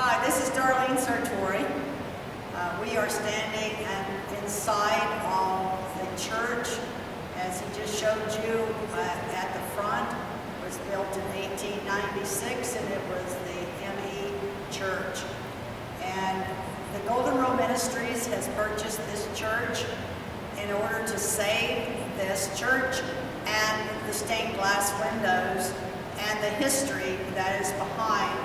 Hi, this is Darlene Sartore. We are standing inside of the church, as he just showed you at the front. It was built in 1896 and it was the ME Church. And the Golden Rule Ministries has purchased this church in order to save this church and the stained glass windows and the history that is behind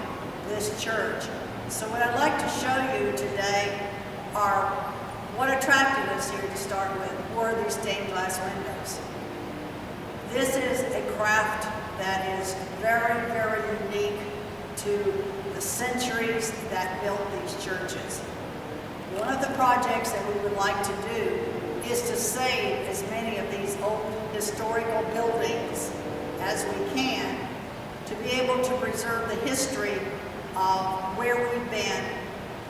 this church. So what I'd like to show you today are what attracted us here to start with, were these stained glass windows. This is a craft that is very, very unique to the centuries that built these churches. One of the projects that we would like to do is to save as many of these old historical buildings as we can, to be able to preserve the history of where we've been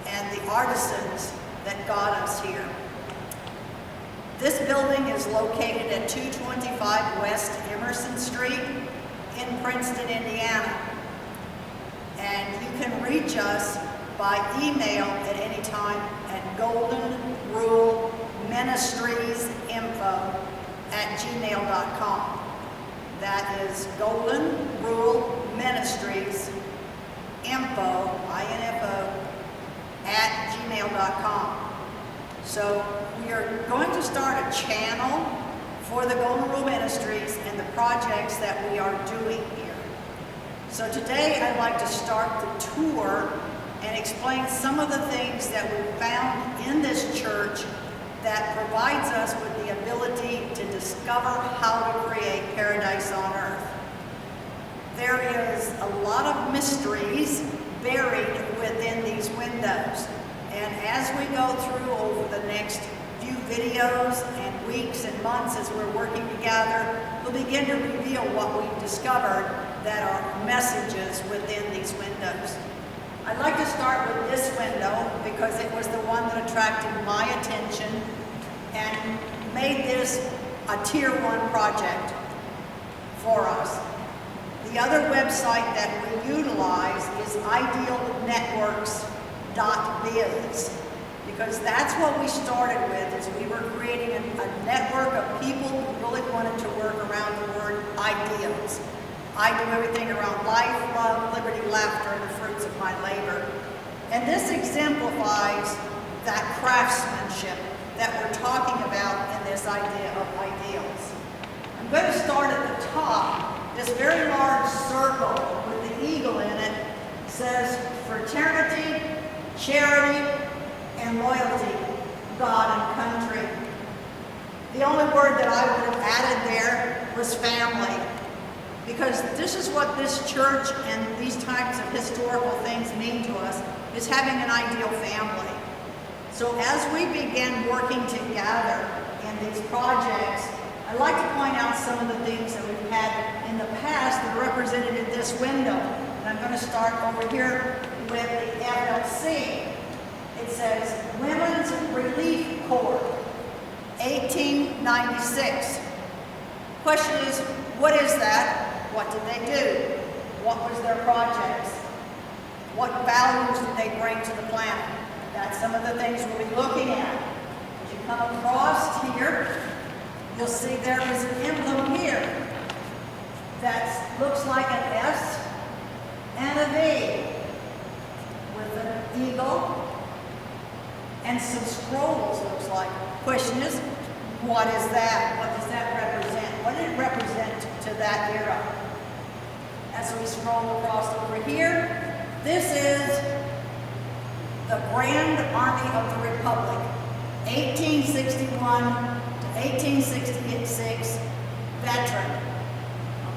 and the artisans that got us here. This building is located at 225 West Emerson Street in Princeton, Indiana. And you can reach us by email at any time at goldenruleministriesinfo@gmail.com. That is Golden Rule Ministries info, I-N-F-O, @gmail.com. So we are going to start a channel for the Golden Rule Ministries and the projects that we are doing here. So today I'd like to start the tour and explain some of the things that we found in this church that provides us with the ability to discover how to create paradise on earth. There is a lot of mysteries buried within these windows. And as we go through over the next few videos and weeks and months as we're working together, we'll begin to reveal what we've discovered that are messages within these windows. I'd like to start with this window because it was the one that attracted my attention and made this a Tier 1 project for us. The other website that we utilize is idealnetworks.biz, because that's what we started with, is we were creating a network of people who really wanted to work around the word ideals. I do everything around life, love, liberty, laughter, and the fruits of my labor. And this exemplifies that craftsmanship that we're talking about in this idea of ideals. I'm going to start at the top. This very large circle with the eagle in it says fraternity, charity, and loyalty, God and country. The only word that I would have added there was family, because this is what this church and these types of historical things mean to us, is having an ideal family. So as we begin working together in these projects, I'd like to point out some of the things that we've had in the past that are represented in this window. And I'm going to start over here with the FLC. It says Women's Relief Corps, 1896. Question is, what is that? What did they do? What was their projects? What values did they bring to the planet? That's some of the things we'll be looking at. As you come across here, you'll see there is an emblem here that looks like an S and a V with an eagle and some scrolls, looks like. Question is, what is that? What does that represent? What did it represent to that era? As we scroll across over here, this is the Grand Army of the Republic, 1861 to 1866 veteran.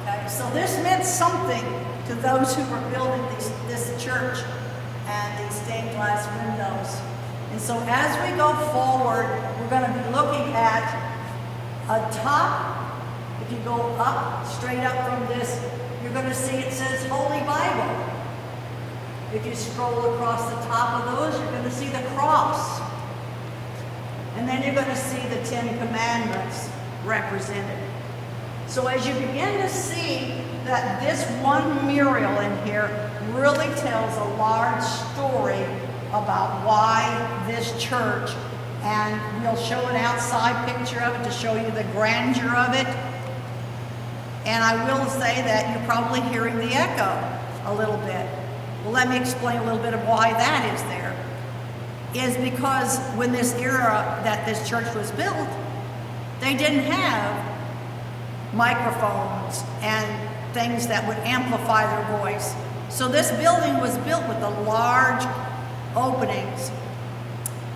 Okay, so this meant something to those who were building this church and these stained glass windows. And so as we go forward, we're going to be looking at a top. If you go up, straight up from this, you're going to see it says Holy Bible. If you scroll across the top of those, you're going to see the cross. And then you're going to see the 10 Commandments represented. So as you begin to see that this one mural in here really tells a large story about why this church, and we'll show an outside picture of it to show you the grandeur of it. And I will say that you're probably hearing the echo a little bit. Well, let me explain a little bit of why that is there. Is because when this era that this church was built, they didn't have microphones and things that would amplify their voice. So this building was built with the large openings.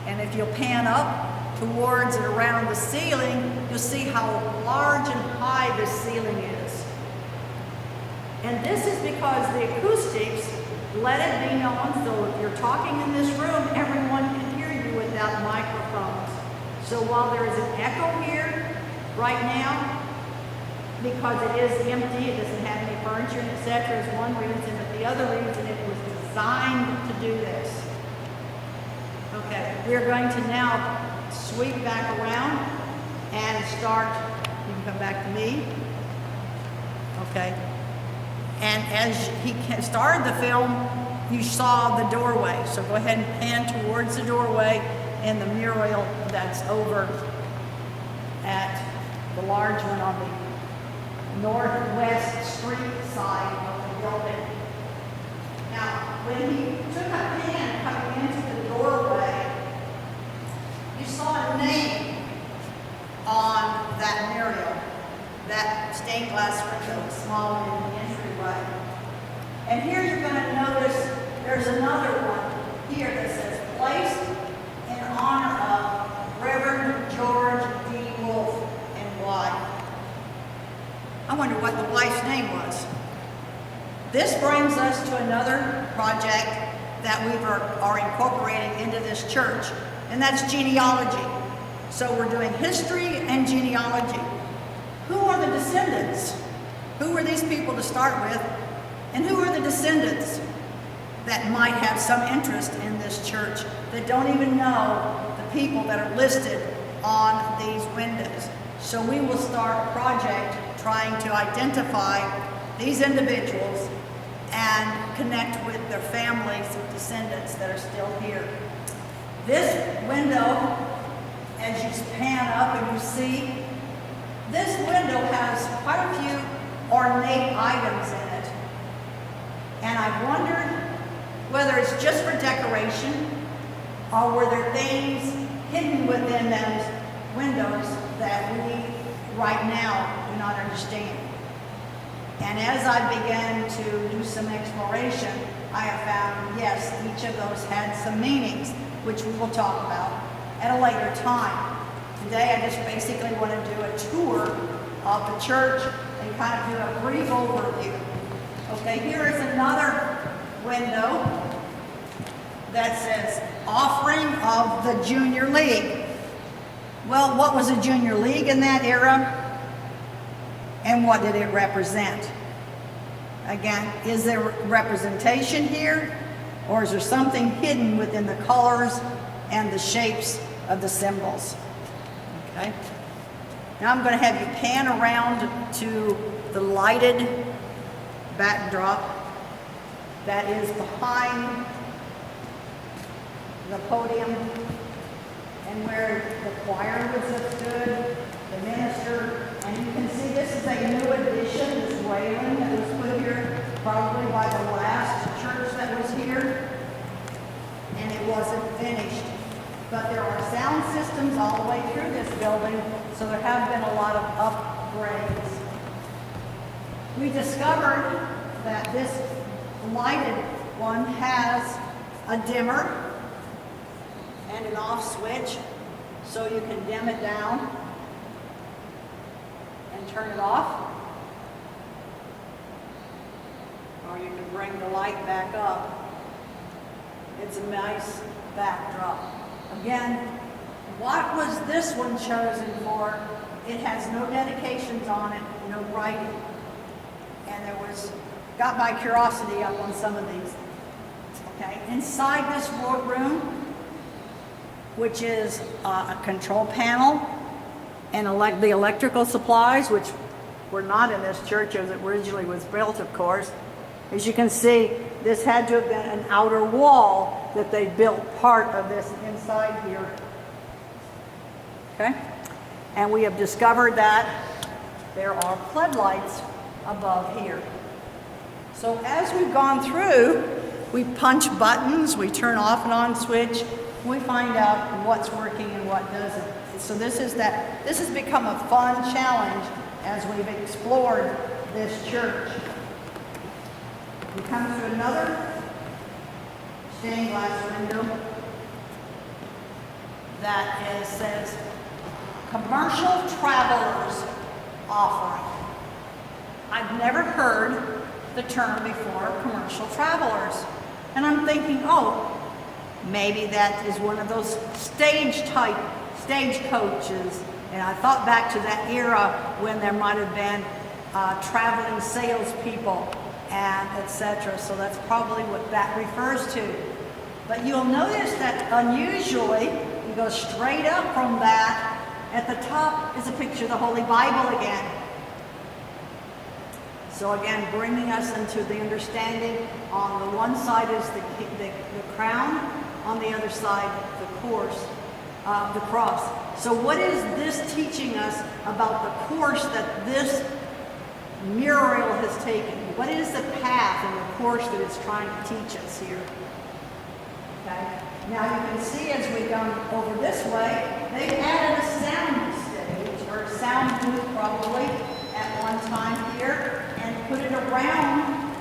And if you'll pan up towards and around the ceiling, you'll see how large and high this ceiling is. And this is because the acoustics let it be known, so if you're talking in this room, everyone can hear you without microphones. So while there is an echo here right now, because it is empty, it doesn't have any furniture, and etc. is one reason, but the other reason it was designed to do this. Okay, we're going to now sweep back around and start. You can come back to me. Okay. And as he started the film, you saw the doorway. So go ahead and pan towards the doorway and the mural that's over at the large one on the Northwest Street side of the building. Now, when he took a pan coming into the doorway, you saw a name on that mural, that stained glass window, small in the entryway. And here you're going to notice there's another one here that says, placed in honor of Reverend George D. Wolfe and wife. I wonder what the wife's name was. This brings us to another project that we are incorporating into this church, and that's genealogy. So we're doing history and genealogy. Who are the descendants? Who were these people to start with? And who are the descendants that might have some interest in this church that don't even know the people that are listed on these windows? So we will start a project trying to identify these individuals and connect with their families and descendants that are still here. This window, as you pan up and you see, this window has quite a few ornate items in it. And I wondered whether it's just for decoration or were there things hidden within those windows that we right now do not understand. And as I began to do some exploration, I have found, yes, each of those had some meanings, which we will talk about at a later time. Today, I just basically want to do a tour of the church and kind of do a brief overview. Okay, here is another window that says, Offering of the Junior League. Well, what was a Junior League in that era? And what did it represent? Again, is there representation here? Or is there something hidden within the colors and the shapes of the symbols? Okay. Now I'm going to have you pan around to the lighted backdrop that is behind the podium and where the choir would have stood, the minister, and you can see this is a new addition, this railing that was put here probably by the last church that was here, and it wasn't finished. But there are sound systems all the way through this building, so there have been a lot of upgrades. We discovered that this lighted one has a dimmer and an off switch, so you can dim it down and turn it off. Or you can bring the light back up. It's a nice backdrop. Again, what was this one chosen for? It has no dedications on it, no writing. And got my curiosity up on some of these. Okay, inside this room, which is a control panel and the electrical supplies, which were not in this church as it originally was built, of course. As you can see, this had to have been an outer wall that they built part of this inside here. Okay? And we have discovered that there are floodlights above here. So as we've gone through, we punch buttons, we turn off and on switch, we find out what's working and what doesn't. So this has become a fun challenge as we've explored this church. We come to another stained glass window that says commercial travelers offering. I've never heard the term before, commercial travelers. And I'm thinking, oh, maybe that is one of those stagecoaches. And I thought back to that era when there might have been traveling salespeople and etc. So that's probably what that refers to. But you'll notice that unusually, you go straight up from that, at the top is a picture of the Holy Bible again. So again, bringing us into the understanding, on the one side is the crown, on the other side the cross. So what is this teaching us about the course that this mural has taken? What is the path and the course that it's trying to teach us here? Okay. Now you can see as we go over this way, they've added a sound stage, or a sound booth probably, at one time here, and put it around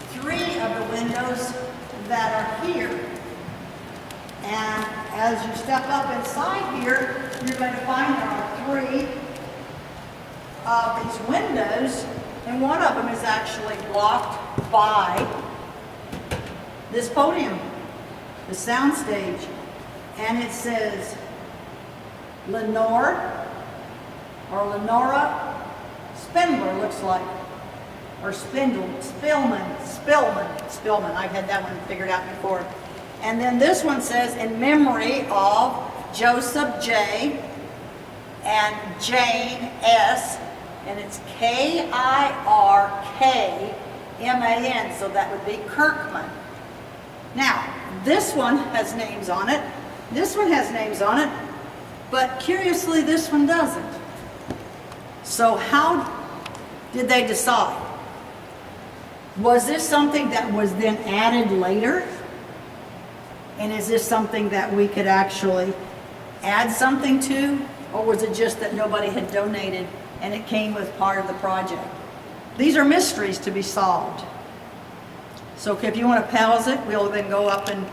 3 of the windows that are here. And as you step up inside here, you're going to find there are 3 of these windows, and one of them is actually blocked by this podium, the sound stage. And it says Lenore, or Lenora Spindler, looks like, or Spillman. I've had that one figured out before. And then this one says, in memory of Joseph J. and Jane S. And it's Kirkman, so that would be Kirkman. Now, this one has names on it. This one has names on it. But curiously, this one doesn't. So how did they decide? Was this something that was then added later? And is this something that we could actually add something to? Or was it just that nobody had donated and it came with part of the project? These are mysteries to be solved. So if you want to pause it, we'll then go up and